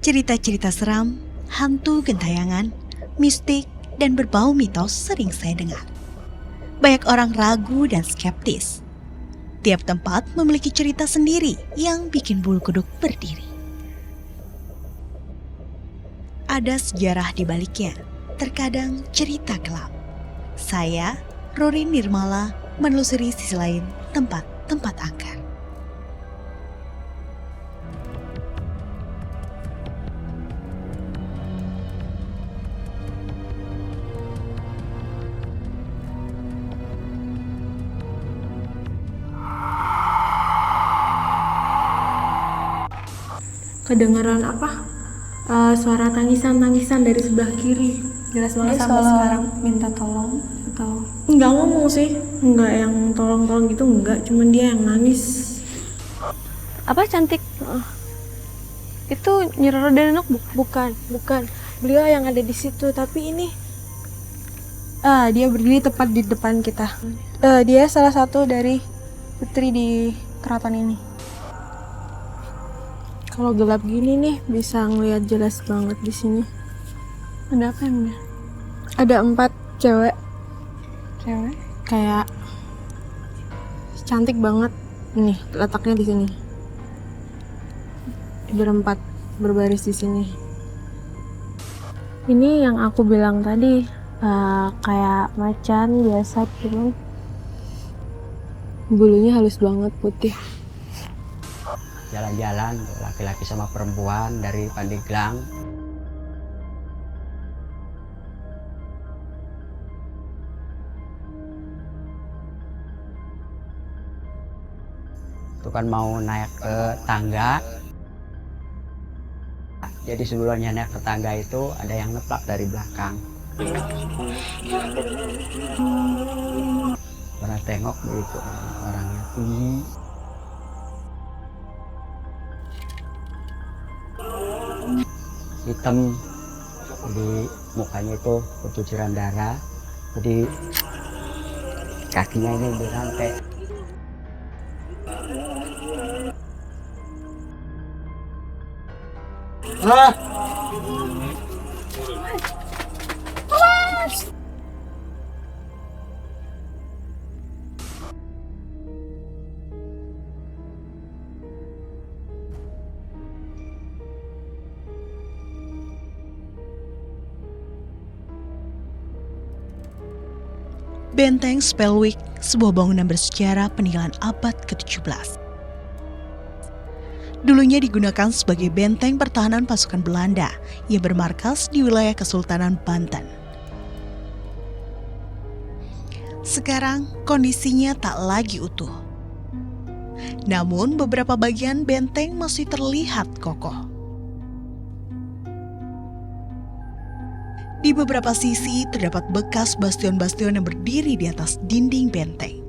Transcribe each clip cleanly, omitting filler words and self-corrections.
Cerita-cerita seram, hantu gentayangan, mistik, dan berbau mitos sering saya dengar. Banyak orang ragu dan skeptis. Tiap tempat memiliki cerita sendiri yang bikin bulu kuduk berdiri. Ada sejarah di baliknya, terkadang cerita kelam. Saya, Rory Nirmala, menelusuri sisi lain tempat-tempat angker. Kedengaran apa? Suara tangisan dari sebelah kiri. Jelas banget sampai sekarang minta tolong atau Nggak ngomong sih, nggak yang tolong-tolong gitu, nggak. Cuman dia yang nangis. apa cantik? Itu Nyi Roro Denok Bukan. Beliau yang ada di situ, tapi ini dia berdiri tepat di depan kita. Dia salah satu dari putri di keraton ini. Kalau gelap gini nih bisa ngelihat jelas banget di sini. ada apa emangnya? Ada 4 cewek, Cewek? kayak cantik banget. Nih letaknya di sini. Berempat berbaris di sini. Ini yang aku bilang tadi, kayak macan biasa, cuman bulunya halus banget, putih. Jalan-jalan laki-laki sama perempuan dari Pandeglang. Itu kan mau naik ke tangga. Jadi sebelumnya naik ke tangga itu ada yang ngeplak dari belakang. Pernah tengok begitu orangnya tinggi. Hitam, di mukanya itu bercucuran darah, jadi kakinya ini berantai. Benteng Spelwick, sebuah bangunan bersejarah peninggalan abad ke-17. Dulunya digunakan sebagai benteng pertahanan pasukan Belanda yang bermarkas di wilayah Kesultanan Banten. Sekarang kondisinya tak lagi utuh. Namun beberapa bagian benteng masih terlihat kokoh. Di beberapa sisi terdapat bekas bastion-bastion yang berdiri di atas dinding benteng.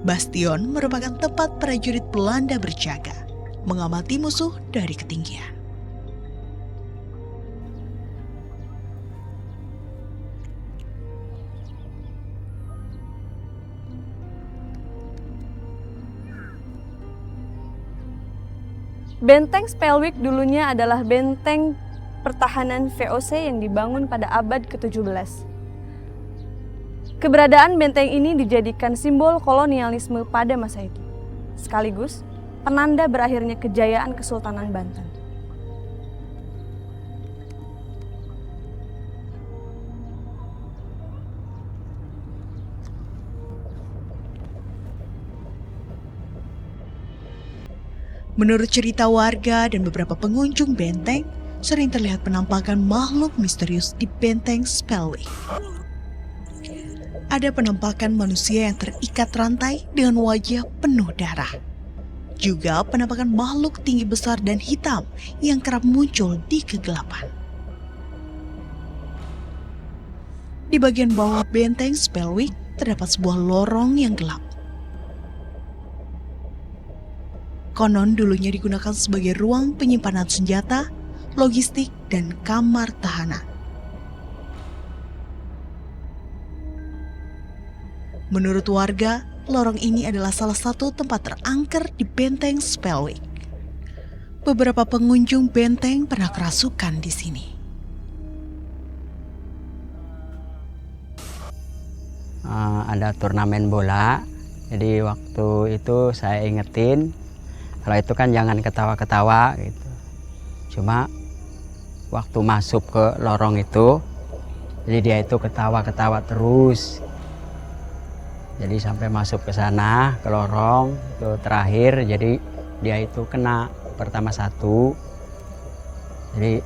Bastion merupakan tempat prajurit Belanda berjaga, mengamati musuh dari ketinggian. Benteng Spelwick dulunya adalah benteng pertahanan VOC yang dibangun pada abad ke-17. Keberadaan benteng ini dijadikan simbol kolonialisme pada masa itu, sekaligus penanda berakhirnya kejayaan Kesultanan Banten. Menurut cerita warga dan beberapa pengunjung benteng, sering terlihat penampakan makhluk misterius di benteng Spelwick. Ada penampakan manusia yang terikat rantai dengan wajah penuh darah. Juga penampakan makhluk tinggi besar dan hitam yang kerap muncul di kegelapan. Di bagian bawah benteng Spelwick terdapat sebuah lorong yang gelap. Konon dulunya digunakan sebagai ruang penyimpanan senjata, logistik, dan kamar tahanan. Menurut warga, lorong ini adalah salah satu tempat terangker di benteng Spellwick. Beberapa pengunjung benteng pernah kerasukan di sini. Ada turnamen bola, jadi waktu itu saya ingetin kalau itu kan jangan ketawa-ketawa gitu. Cuma waktu masuk ke lorong itu, jadi dia itu ketawa-ketawa terus. Jadi sampai masuk ke sana, ke lorong itu terakhir, jadi dia itu kena pertama satu, jadi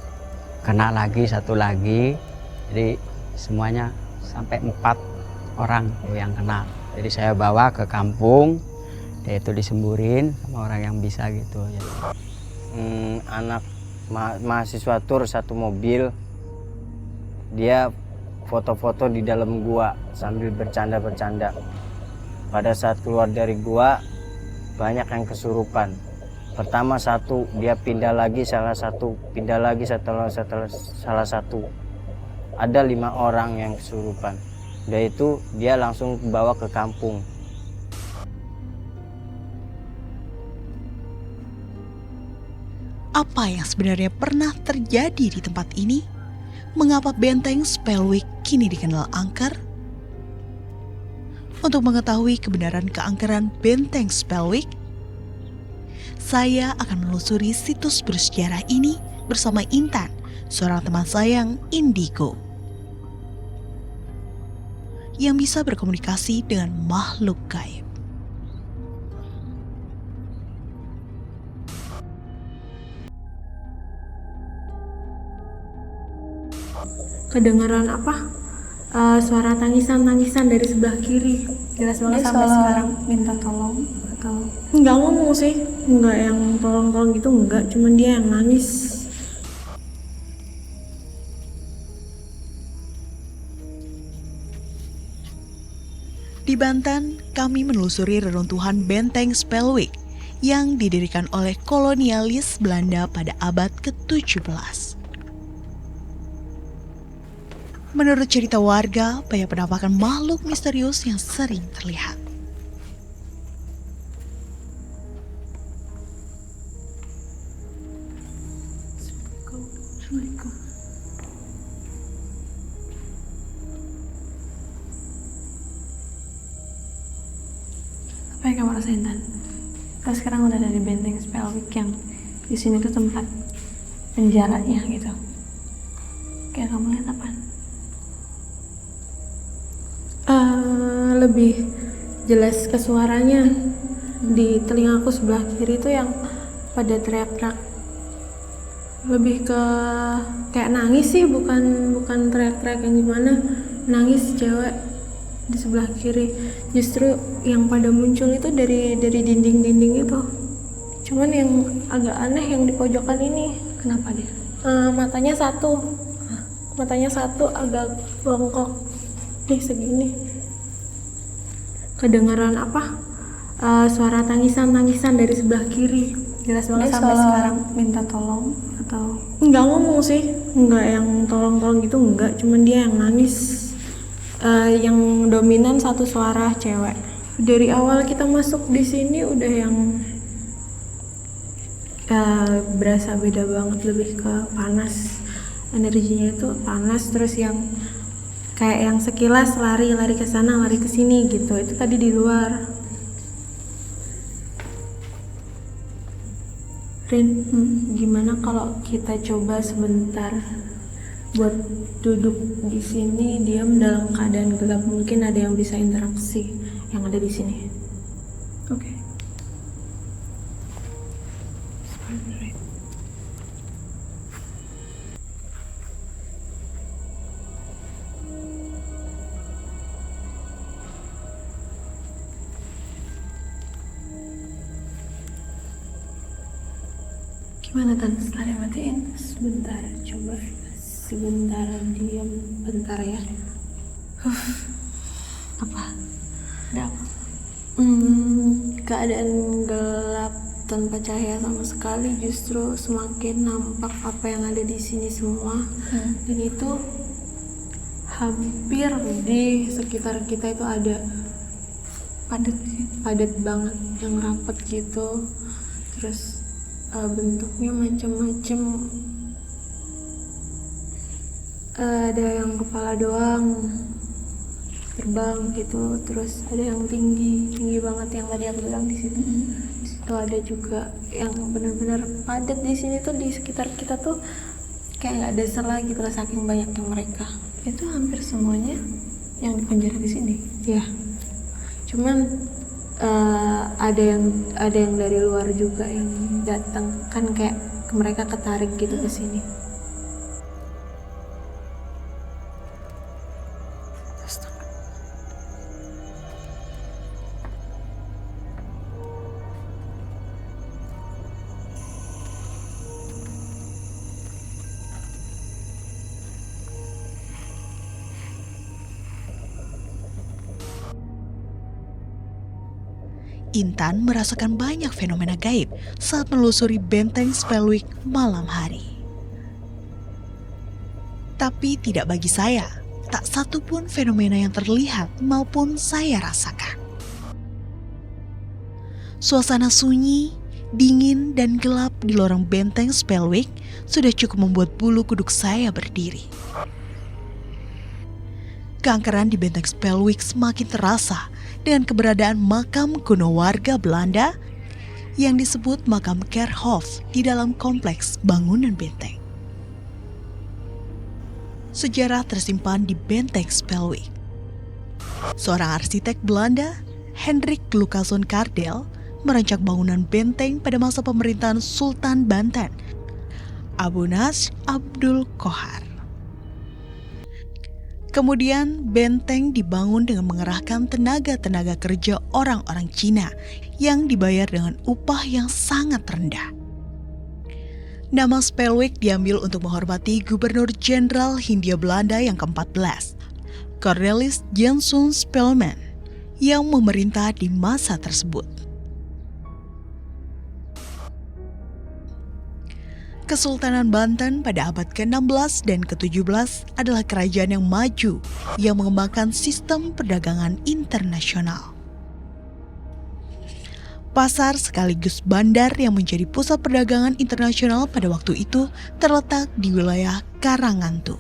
kena lagi satu lagi, jadi semuanya sampai 4 orang yang kena. Jadi saya bawa ke kampung, dia itu disemburin sama orang yang bisa gitu. Anak mahasiswa tur satu mobil, dia foto-foto di dalam gua sambil bercanda-bercanda. Pada saat keluar dari gua, banyak yang kesurupan. Pertama satu, dia pindah lagi salah satu, pindah lagi setelah salah satu. Ada 5 orang yang kesurupan. Udah itu dia langsung bawa ke kampung. Apa yang sebenarnya pernah terjadi di tempat ini? Mengapa benteng Spellwick kini dikenal angker? Untuk mengetahui kebenaran keangkeran benteng Spellwick, saya akan menelusuri situs bersejarah ini bersama Intan, seorang teman sayang Indigo, yang bisa berkomunikasi dengan makhluk gaib. Kedengaran apa? Suara tangisan-tangisan dari sebelah kiri. Jelas banget sampai sekarang minta tolong atau Nggak ngomong sih, nggak yang tolong-tolong gitu, nggak. Cuman dia yang nangis. Di Banten, kami menelusuri reruntuhan benteng Spellwick yang didirikan oleh kolonialis Belanda pada abad ke-17. Menurut cerita warga, banyak penampakan makhluk misterius yang sering terlihat. apa yang kamu rasain, Tan? Kita sekarang udah ada di benteng Spellwick yang di sini tuh tempat penjaranya gitu. Kayak kamu lihat apa? Lebih jelas ke suaranya. Di telingaku sebelah kiri tuh yang pada teriak-teriak. Lebih ke kayak nangis sih, bukan teriak-teriak yang gimana. Nangis cewek di sebelah kiri. Justru yang pada muncul itu dari dinding-dinding itu. Cuman yang agak aneh yang di pojokan ini. Kenapa dia? Matanya satu agak bongkok nih segini. Kedengaran apa? Suara tangisan-tangisan dari sebelah kiri. Jelas banget sampai sekarang minta tolong atau Nggak ngomong sih, nggak yang tolong-tolong gitu, nggak. Cuman dia yang nangis. Yang dominan satu suara cewek. Dari awal kita masuk di sini udah yang berasa beda banget, lebih ke panas. Energinya itu panas, terus yang kayak yang sekilas lari ke sana, lari ke sini gitu. Itu tadi di luar. Rin, gimana kalau kita coba sebentar buat duduk di sini diam dalam keadaan gelap, mungkin ada yang bisa interaksi yang ada di sini. Oke. Gimana, Tan, setelah dimatiin? Sebentar, coba sebentar diam bentar ya. Apa? Ada apa? Keadaan gelap tanpa cahaya sama sekali, justru semakin nampak apa yang ada di sini semua. Dan itu hampir di sekitar kita itu ada Padat sih. padat banget, yang rapat gitu. Terus bentuknya macam-macam. Ada yang kepala doang terbang gitu, terus ada yang tinggi banget yang tadi aku bilang di situ. Di situ ada juga yang benar-benar padat. Di sini tuh di sekitar kita tuh kayak nggak ada sela gitu lah, saking banyaknya mereka. Itu hampir semuanya yang dipenjara di sini. Ya, cuman ada yang dari luar juga yang datang, kan kayak mereka ketarik gitu ke sini. Intan merasakan banyak fenomena gaib saat menelusuri benteng Spellwick malam hari. Tapi tidak bagi saya, tak satu pun fenomena yang terlihat maupun saya rasakan. Suasana sunyi, dingin, dan gelap di lorong benteng Spellwick sudah cukup membuat bulu kuduk saya berdiri. Keangkeran di benteng Spellwick semakin terasa dengan keberadaan makam kuno warga Belanda yang disebut makam Kerkhof di dalam kompleks bangunan benteng. Sejarah tersimpan di benteng Spellwick. Seorang arsitek Belanda, Hendrik Lucassen Kardel, merancang bangunan benteng pada masa pemerintahan Sultan Banten, Abu Nasr Abdul Qohar. Kemudian benteng dibangun dengan mengerahkan tenaga kerja orang-orang Cina yang dibayar dengan upah yang sangat rendah. Nama Spellwick diambil untuk menghormati Gubernur Jenderal Hindia Belanda yang ke-14, Cornelis Janson Spelman, yang memerintah di masa tersebut. Kesultanan Banten pada abad ke-16 dan ke-17 adalah kerajaan yang maju yang mengembangkan sistem perdagangan internasional. Pasar sekaligus bandar yang menjadi pusat perdagangan internasional pada waktu itu terletak di wilayah Karangantu.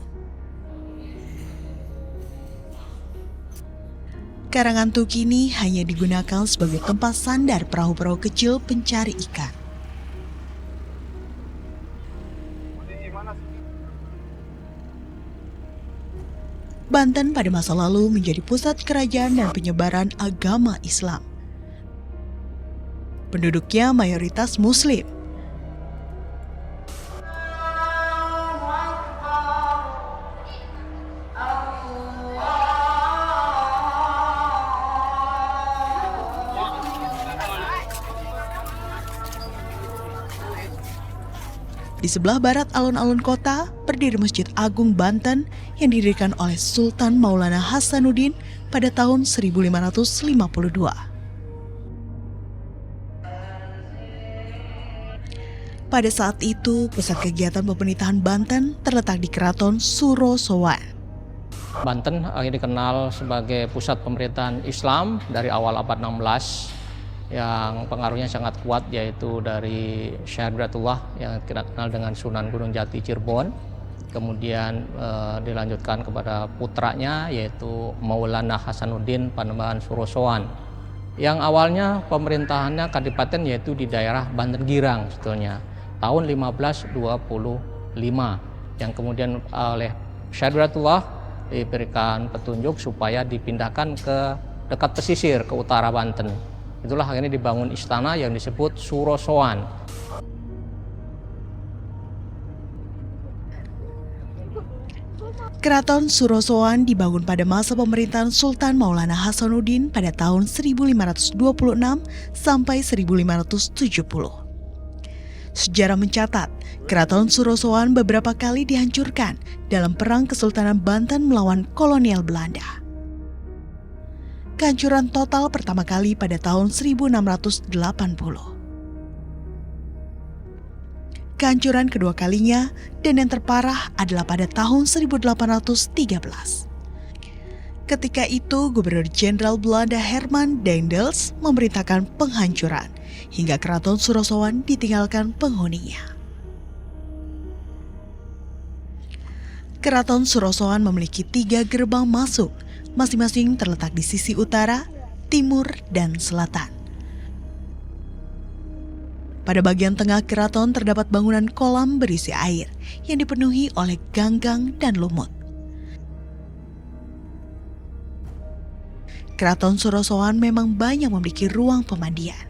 Karangantu kini hanya digunakan sebagai tempat sandar perahu-perahu kecil pencari ikan. Banten pada masa lalu menjadi pusat kerajaan dan penyebaran agama Islam. Penduduknya mayoritas Muslim. Di sebelah barat alun-alun kota berdiri Masjid Agung Banten yang didirikan oleh Sultan Maulana Hasanuddin pada tahun 1552. Pada saat itu, pusat kegiatan pemerintahan Banten terletak di Keraton Surosowan. Banten dikenal sebagai pusat pemerintahan Islam dari awal abad 16 yang pengaruhnya sangat kuat, yaitu dari Syekh Hidayatullah yang kita kenal dengan Sunan Gunung Jati Cirebon. Kemudian dilanjutkan kepada putranya yaitu Maulana Hasanuddin Panembahan Surosowan. Yang awalnya pemerintahannya kadipaten yaitu di daerah Banten Girang sebetulnya tahun 1525, yang kemudian oleh Syekh Hidayatullah diberikan petunjuk supaya dipindahkan ke dekat pesisir ke utara Banten. Itulah akhirnya dibangun istana yang disebut Surosowan. Keraton Surosowan dibangun pada masa pemerintahan Sultan Maulana Hasanuddin pada tahun 1526 sampai 1570. Sejarah mencatat, Keraton Surosowan beberapa kali dihancurkan dalam Perang Kesultanan Banten melawan kolonial Belanda. Kehancuran total pertama kali pada tahun 1680. Kehancuran kedua kalinya dan yang terparah adalah pada tahun 1813. Ketika itu, Gubernur Jenderal Belanda Herman Daendels memerintahkan penghancuran hingga Keraton Surosowan ditinggalkan penghuninya. Keraton Surosowan memiliki 3 gerbang masuk, masing-masing terletak di sisi utara, timur, dan selatan. Pada bagian tengah keraton terdapat bangunan kolam berisi air yang dipenuhi oleh ganggang dan lumut. Keraton Surosowan memang banyak memiliki ruang pemandian.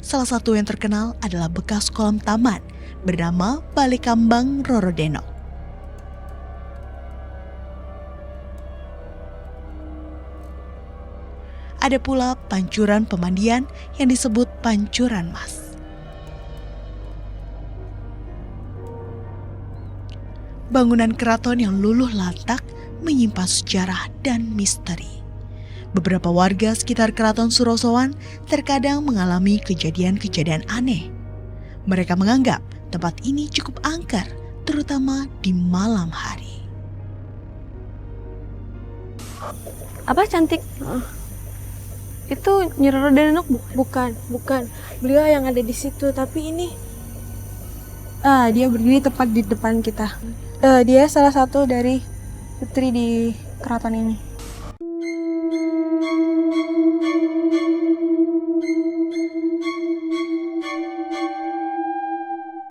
Salah satu yang terkenal adalah bekas kolam taman bernama Balai Kambang Rorodeno. Ada pula pancuran pemandian yang disebut Pancuran Mas. Bangunan keraton yang luluh lantak menyimpan sejarah dan misteri. Beberapa warga sekitar Keraton Surosowan terkadang mengalami kejadian-kejadian aneh. Mereka menganggap tempat ini cukup angker, terutama di malam hari. Apa cantik? Itu Nyi Roro Denok Bukan. Beliau yang ada di situ, tapi ini dia berdiri tepat di depan kita. Dia salah satu dari putri di keraton ini.